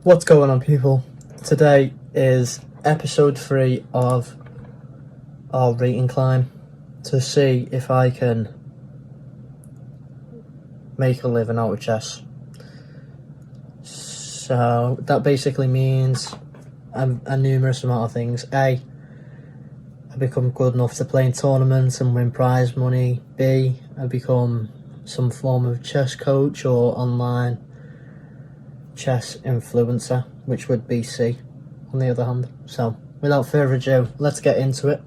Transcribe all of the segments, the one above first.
What's going on, people? Today is episode 3 of our rating climb to see if I can make a living out of chess. So that basically means a numerous amount of things. A, I become good enough to play in tournaments and win prize money. B, I become some form of chess coach or online chess influencer, which would be C on the other hand. So without further ado, let's get into it.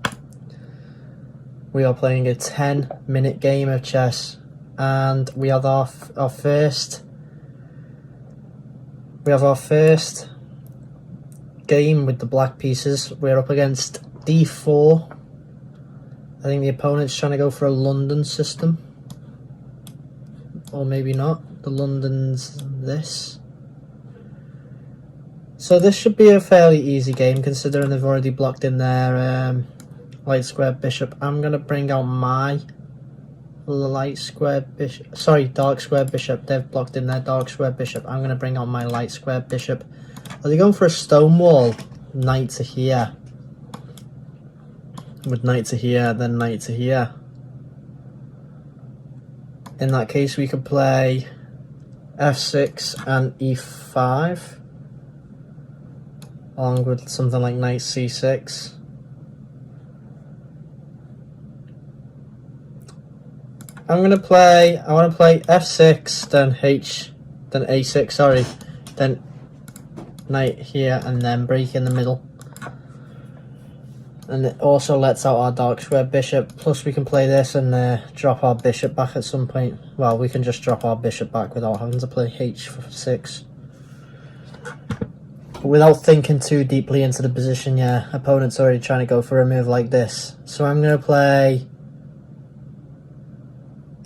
We are playing a 10-minute game of chess, and we have our first game with the black pieces. We're up against d4. I think the opponent's trying to go for a London system, or maybe not. The London's this. So this should be a fairly easy game considering they've already blocked in their light square bishop. I'm going to bring out my dark square bishop. They've blocked in their dark square bishop. I'm going to bring out my light square bishop. Are they going for a stone wall? Knight to here. With knight to here, then knight to here. In that case, we could play f6 and e5. Along with something like knight c6. I want to play f6, then a6, sorry, then knight here, and then break in the middle. And it also lets out our dark square bishop, plus we can play this and drop our bishop back at some point. Well, we can just drop our bishop back without having to play h6. But without thinking too deeply into the position, yeah, opponent's already trying to go for a move like this. So I'm going to play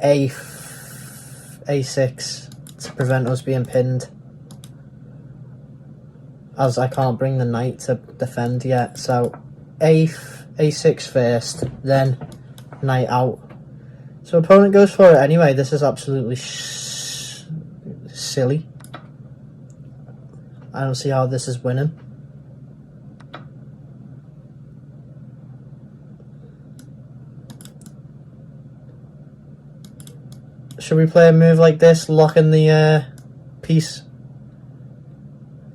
a6 to prevent us being pinned, as I can't bring the knight to defend yet. So a6 first, then knight out. So opponent goes for it anyway. This is absolutely silly. I don't see how this is winning. Should we play a move like this, locking the piece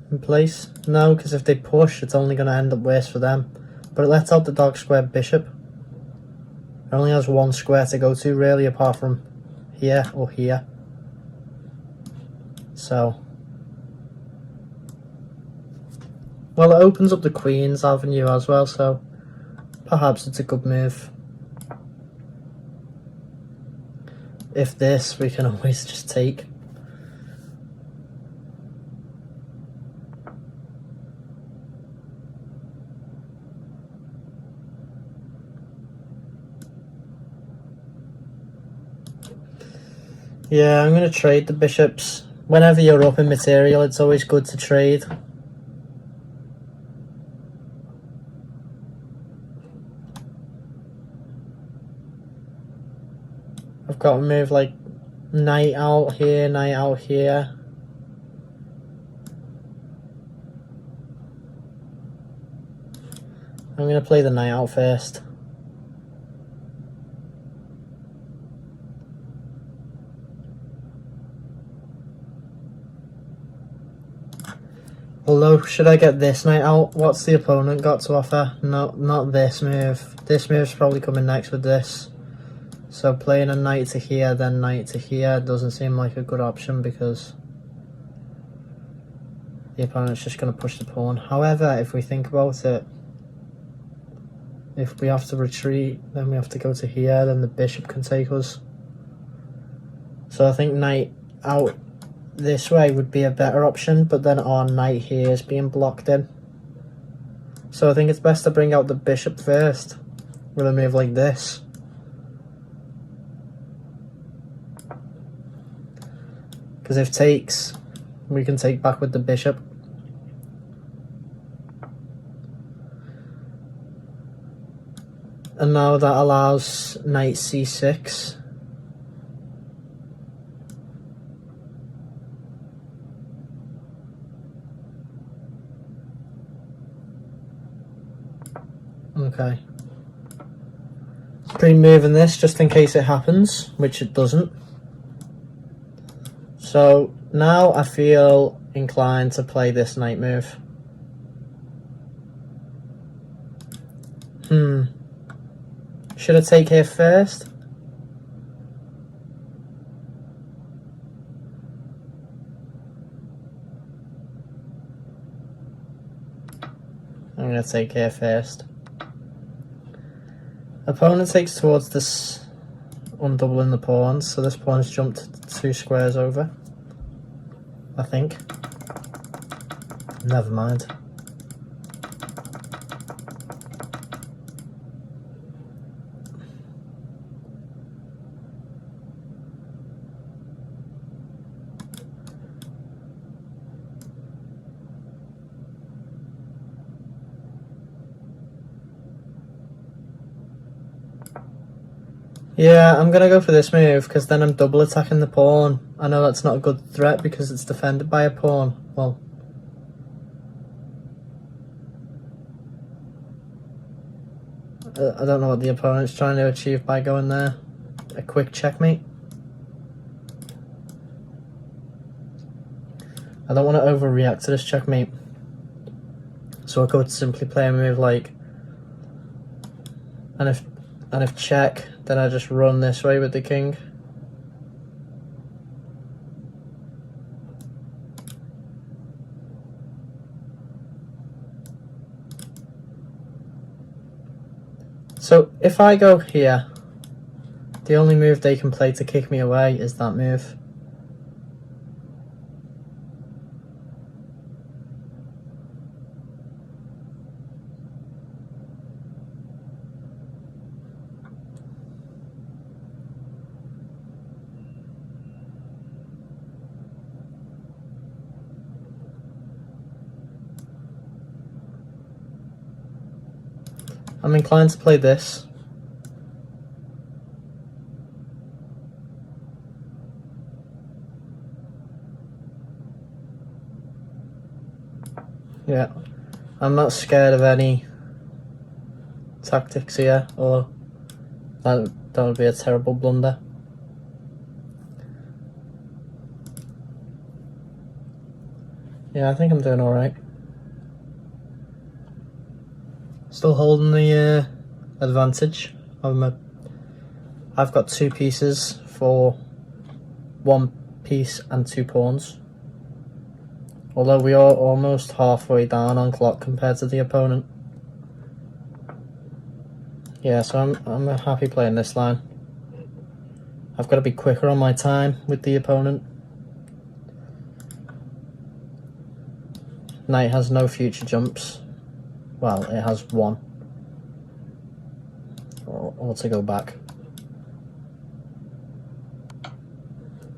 in place? No, because if they push, it's only going to end up worse for them. But it lets out the dark square bishop. It only has one square to go to, really, apart from here or here. So, well, it opens up the Queen's Avenue as well, so perhaps it's a good move. If this, we can always just take. Yeah, I'm going to trade the bishops. Whenever you're up in material, it's always good to trade. I've got to move like knight out here, knight out here. I'm going to play the knight out first. Although, should I get this knight out? What's the opponent got to offer? No, not this move. This move's probably coming next with this. So playing a knight to here, then knight to here doesn't seem like a good option because the opponent's just going to push the pawn. However, if we think about it, if we have to retreat, then we have to go to here, then the bishop can take us. So I think knight out this way would be a better option, but then our knight here is being blocked in. So I think it's best to bring out the bishop first with a move like this. Because if takes, we can take back with the bishop. And now that allows knight c6. okay. Pre-moving this just in case it happens, which it doesn't. So now I feel inclined to play this knight move. Should I take here first? I'm going to take here first. Opponent takes towards this, undoubling the pawns, so this pawn's jumped 2 squares over, I think. Never mind. Yeah, I'm going to go for this move, because then I'm double attacking the pawn. I know that's not a good threat because it's defended by a pawn. Well, I don't know what the opponent's trying to achieve by going there. A quick checkmate. I don't want to overreact to this checkmate. So I could simply play a move like... And if check, then I just run this way with the king. So if I go here, the only move they can play to kick me away is that move. I'm inclined to play this. Yeah, I'm not scared of any tactics here, or that would be a terrible blunder. Yeah, I think I'm doing alright. Still holding the advantage. I've got 2 pieces for 1 piece and 2 pawns. Although we are almost halfway down on clock compared to the opponent. Yeah, so I'm happy playing this line. I've got to be quicker on my time with the opponent. Knight has no future jumps. Well, it has 1. Or to go back.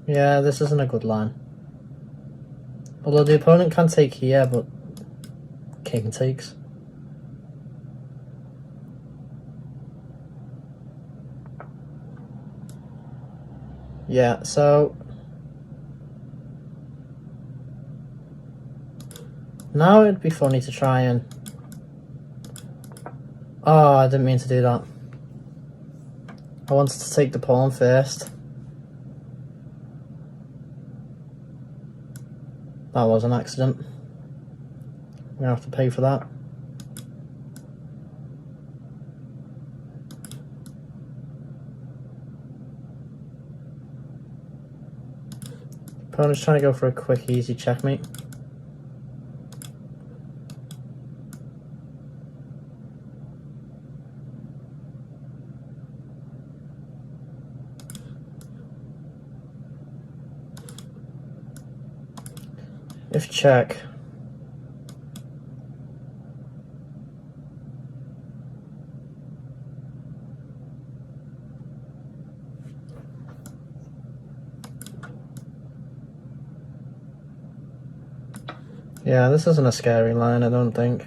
Yeah, this isn't a good line. Although the opponent can take here, but king takes. Yeah, so now it'd be funny to try and... Oh, I didn't mean to do that. I wanted to take the pawn first. That was an accident. I'm gonna have to pay for that. Opponent's trying to go for a quick, easy checkmate. If check, yeah, this isn't a scary line, I don't think.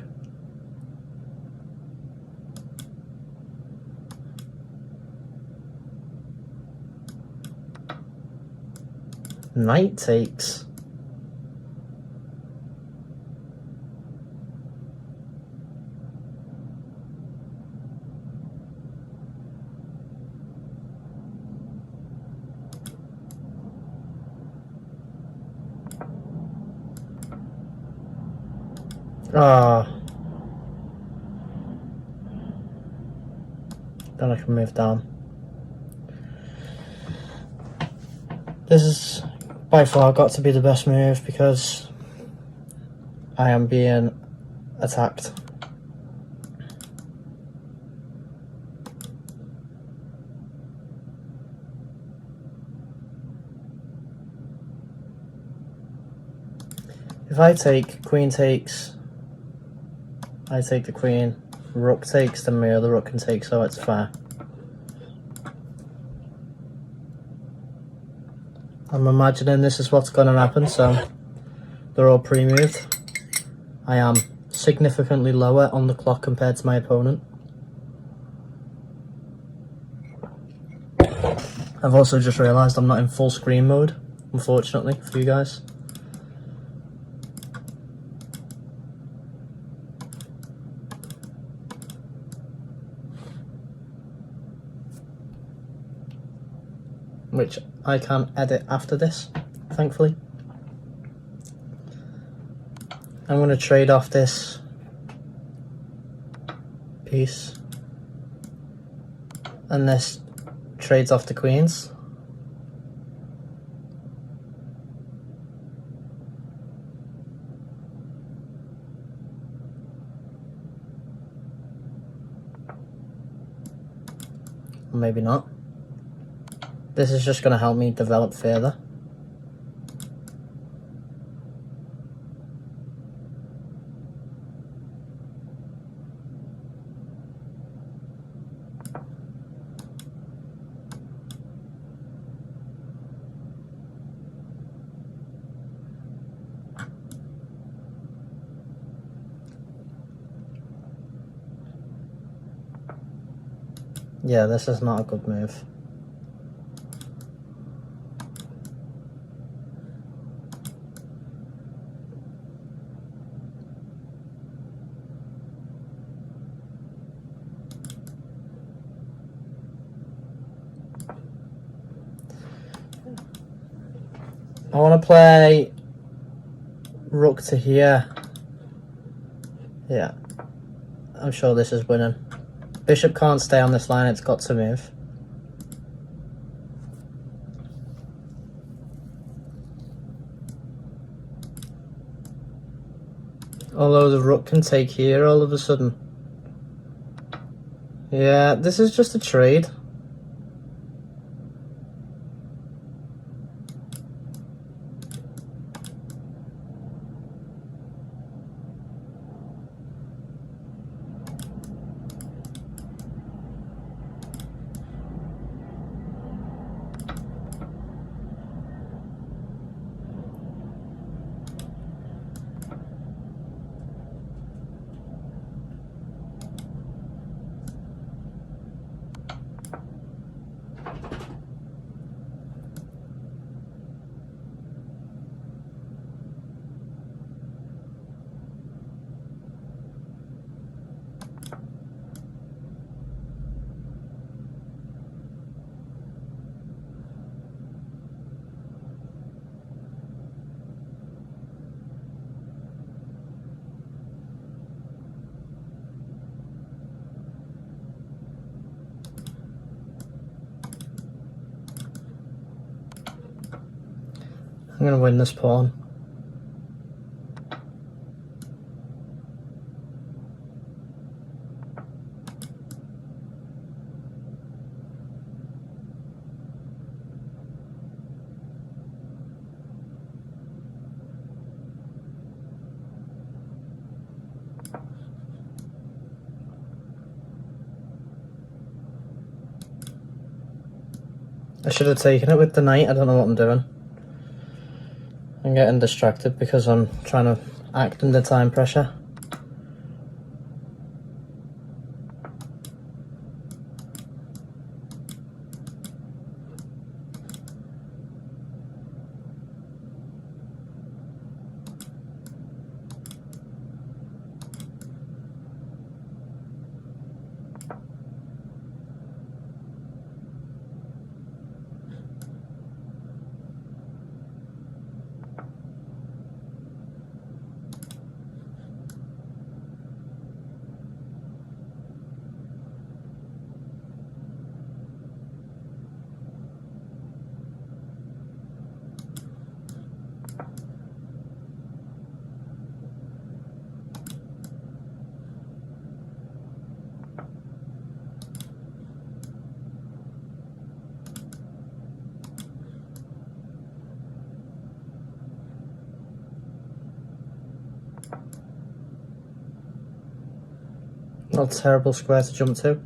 Knight takes. Ah. Then I can move down. This is by far got to be the best move because I am being attacked. If I take, queen takes, I take the queen, rook takes, then my other rook can take, so it's fair. I'm imagining this is what's going to happen, so they're all pre-moved. I am significantly lower on the clock compared to my opponent. I've also just realised I'm not in full screen mode, unfortunately, for you guys. Which I can edit after this, thankfully. I'm going to trade off this piece, and this trades off the queens. Or maybe not. This is just going to help me develop further. Yeah, this is not a good move. I want to play rook to here. Yeah, I'm sure this is winning. Bishop can't stay on this line, it's got to move. Although the rook can take here all of a sudden. Yeah, this is just a trade. I'm going to win this pawn. I should have taken it with the knight, I don't know what I'm doing. I'm getting distracted because I'm trying to act under time pressure. Not a terrible square to jump to.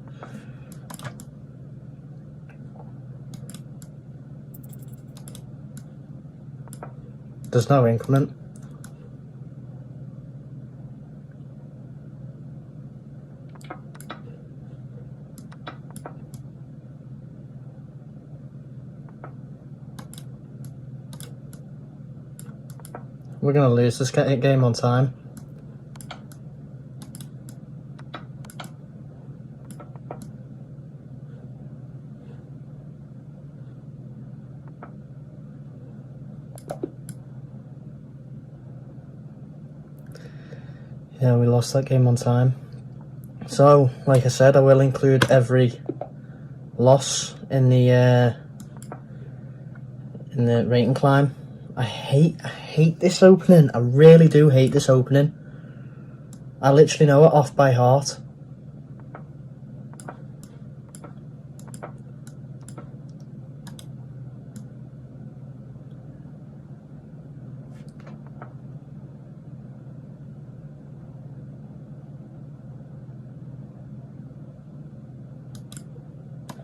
There's no increment. We're going to lose this game on time. Yeah, we lost that game on time. So, like I said, I will include every loss in the rating climb. I hate this opening. I really do hate this opening. I literally know it off by heart.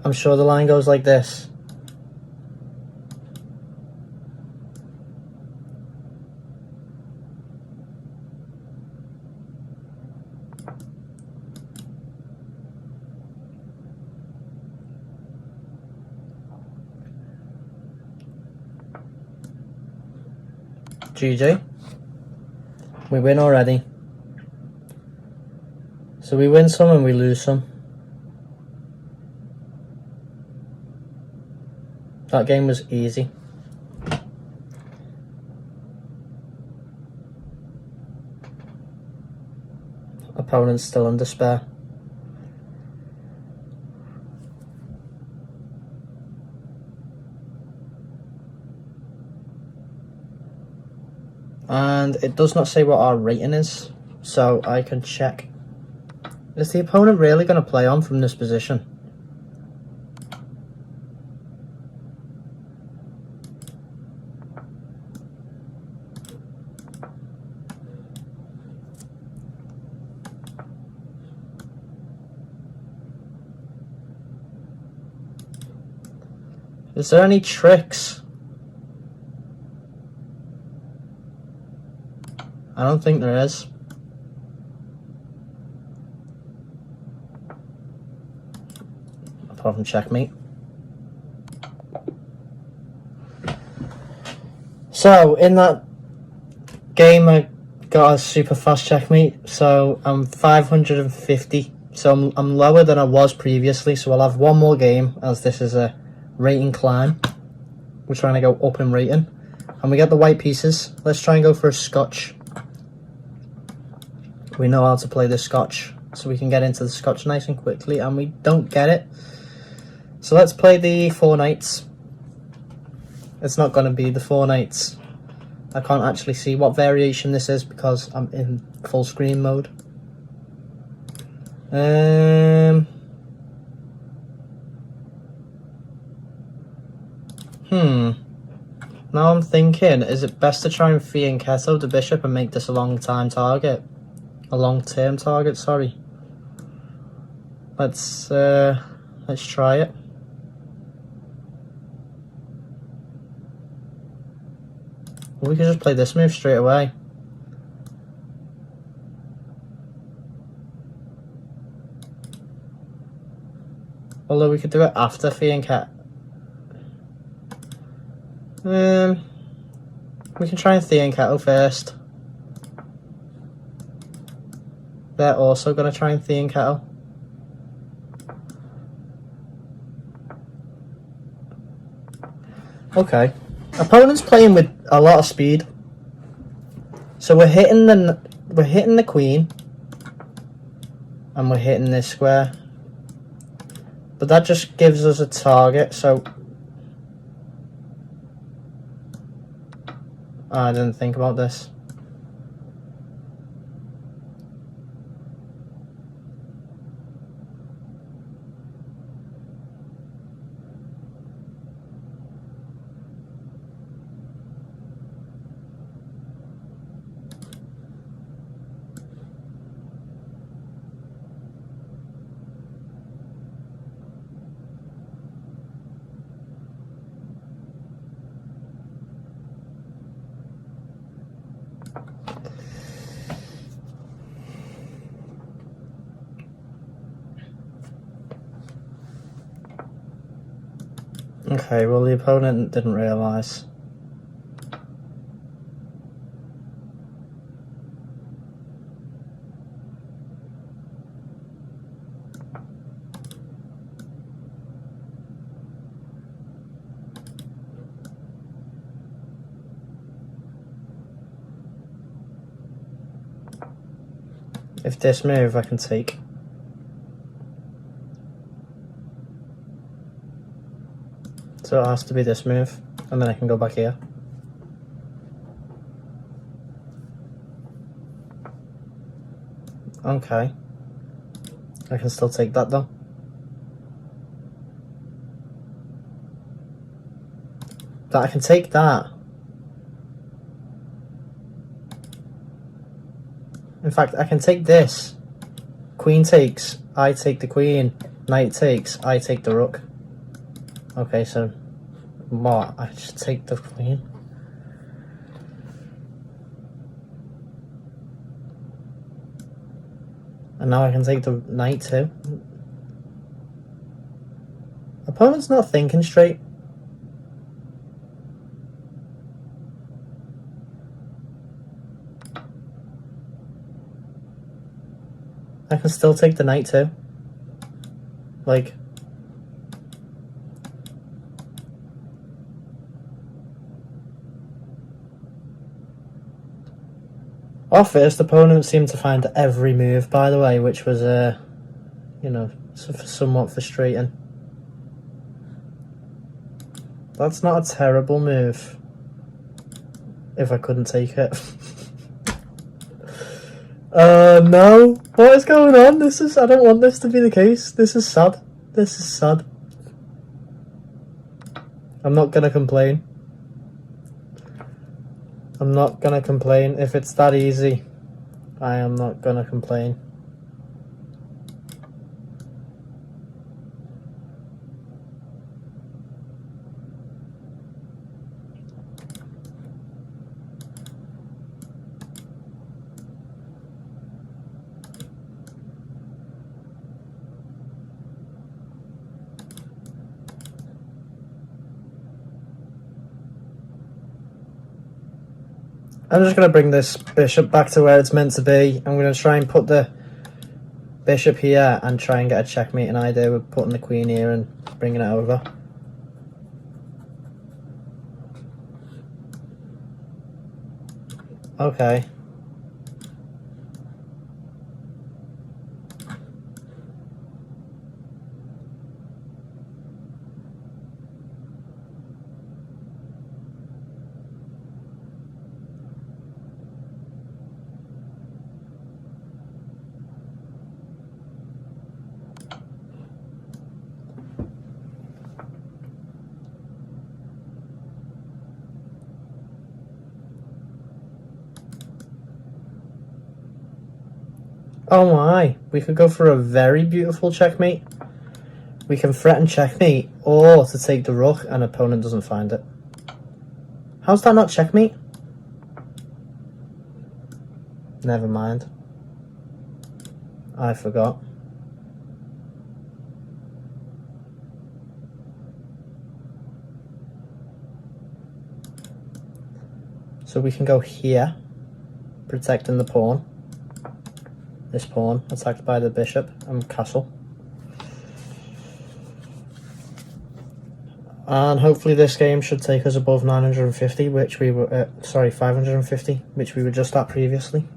I'm sure the line goes like this. GG. We win already. So we win some and we lose some. That game was easy. Opponent's still in despair. And it does not say what our rating is, so I can check. Is the opponent really going to play on from this position? Is there any tricks? I don't think there is. Apart from checkmate. So, in that game I got a super fast checkmate, so I'm 550. So I'm lower than I was previously, so I'll have one more game, as this is a rating climb. We're trying to go up in rating. And we get the white pieces. Let's try and go for a scotch. We know how to play the scotch, so we can get into the scotch nice and quickly, and we don't get it. So let's play the 4 knights. It's not going to be the 4 knights. I can't actually see what variation this is because I'm in full screen mode. Now I'm thinking, is it best to try and fianchetto the bishop and make this a long-term target? A long-term target, sorry. Let's try it. We could just play this move straight away. Although we could do it after fianchetto. We can try and fianchetto first. They're also going to try and fianchetto. Okay. Opponent's playing with a lot of speed. So we're hitting the queen. And we're hitting this square. But that just gives us a target, so I didn't think about this. Okay, well the opponent didn't realise. If this move I can take. So it has to be this move, and then I can go back here. Okay. I can still take that though. That I can take that. In fact, I can take this. Queen takes, I take the queen. Knight takes, I take the rook. Okay, so what? I just take the queen. And now I can take the knight too. Opponent's not thinking straight. I can still take the knight too. Like, our first opponent seemed to find every move, by the way, which was, you know, somewhat frustrating. That's not a terrible move. If I couldn't take it. No. What is going on? I don't want this to be the case. This is sad. This is sad. I'm not gonna complain. I'm not gonna complain. If it's that easy, I am not gonna complain. I'm just going to bring this bishop back to where it's meant to be. I'm going to try and put the bishop here and try and get a checkmating idea with putting the queen here and bringing it over. Okay. Oh my, we could go for a very beautiful checkmate. We can threaten checkmate or to take the rook and opponent doesn't find it. How's that not checkmate? Never mind. I forgot. So we can go here, protecting the pawn. This pawn attacked by the bishop and castle. And hopefully this game should take us above 950, which we were, 550, which we were just at previously.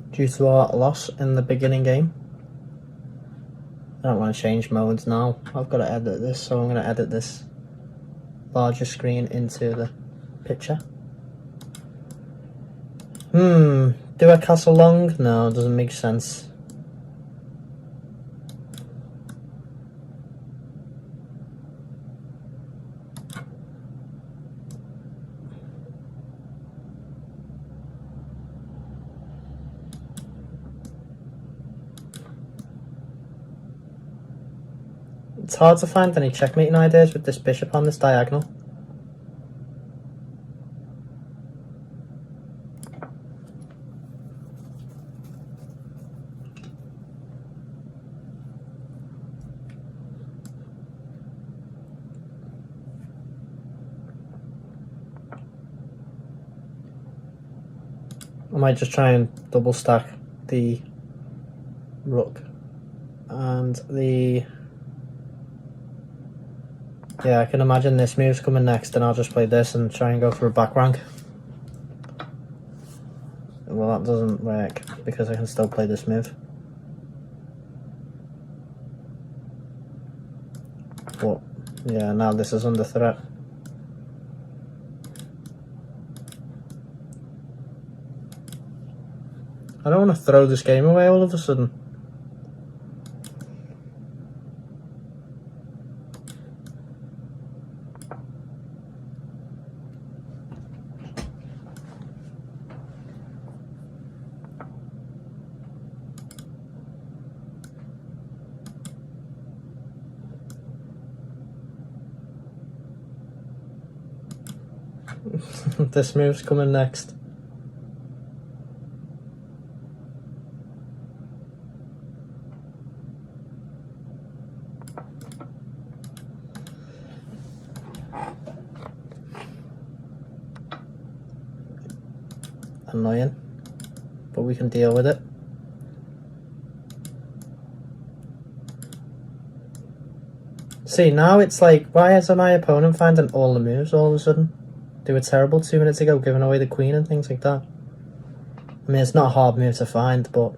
Due to our loss in the beginning game. I don't want to change modes now. I've got to edit this, so I'm going to edit this larger screen into the picture. Do I castle long? No, it doesn't make sense. It's hard to find any checkmating ideas with this bishop on this diagonal. I might just try and double stack the rook and the... Yeah, I can imagine this move's coming next, and I'll just play this and try and go for a back rank. Well, that doesn't work because I can still play this move. But yeah, now this is under threat. I don't want to throw this game away all of a sudden. This move's coming next. Annoying, but we can deal with it. See, now it's like, why is my opponent finding all the moves all of a sudden? They were terrible 2 minutes ago, giving away the queen and things like that. I mean, it's not a hard move to find, but...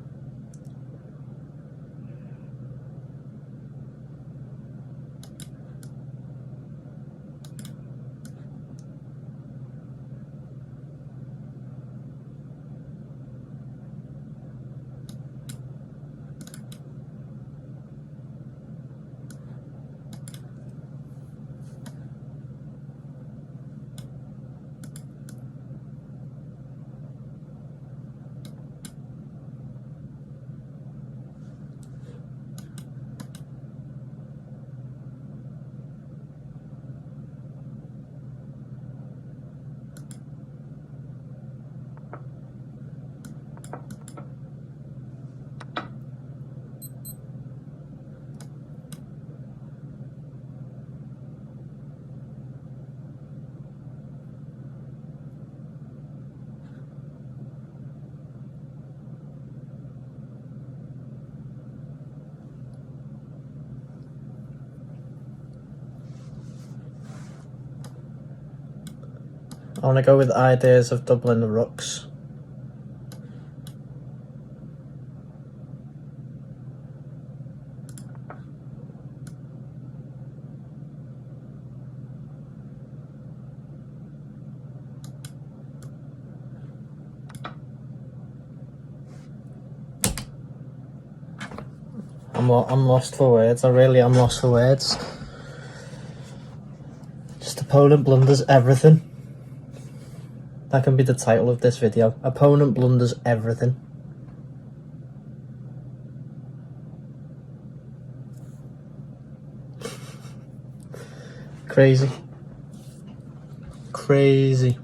I want to go with ideas of doubling the rooks. I'm lost for words. I really am lost for words. Just opponent blunders everything. That can be the title of this video. Opponent blunders everything. Crazy. Crazy.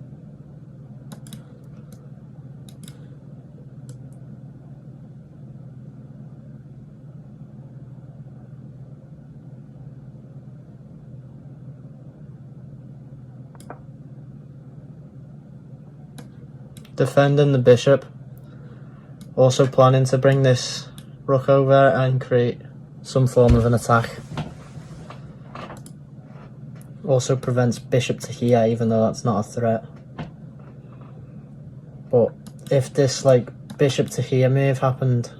Defending the bishop. Also planning to bring this rook over and create some form of an attack. Also prevents bishop to here, even though that's not a threat. But if this like bishop to here move happened,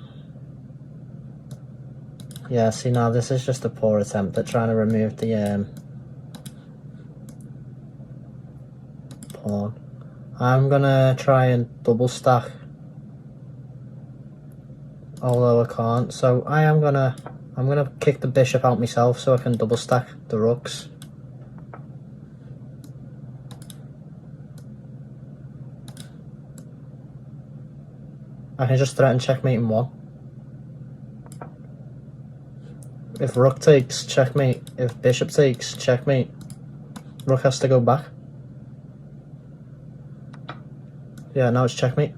yeah, see now this is just a poor attempt at trying to remove the pawn. I'm gonna try and double stack, although I can't. So I'm gonna kick the bishop out myself so I can double stack the rooks. I can just threaten checkmate in one. If rook takes, checkmate. If bishop takes, checkmate. Rook has to go back. Yeah, now it's checkmate.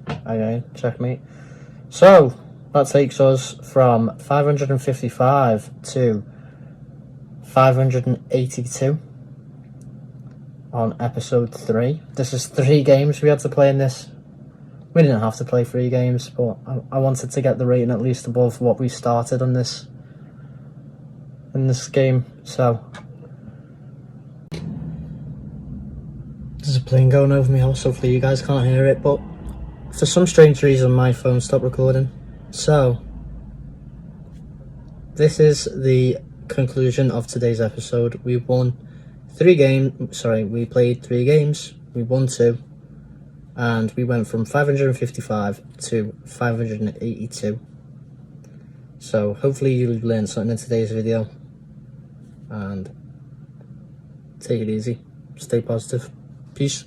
Okay, checkmate. So, that takes us from 555 to 582. on episode 3. This is 3 games we had to play in this. We didn't have to play 3 games, but I wanted to get the rating at least above what we started on this in this game. So there's a plane going over my house. Hopefully you guys can't hear it, but for some strange reason my phone stopped recording. So this is the conclusion of today's episode. We won 3 games. Sorry, we played 3 games. We won 2. And we went from 555 to 582. So hopefully you learned something in today's video. And take it easy. Stay positive. Peace.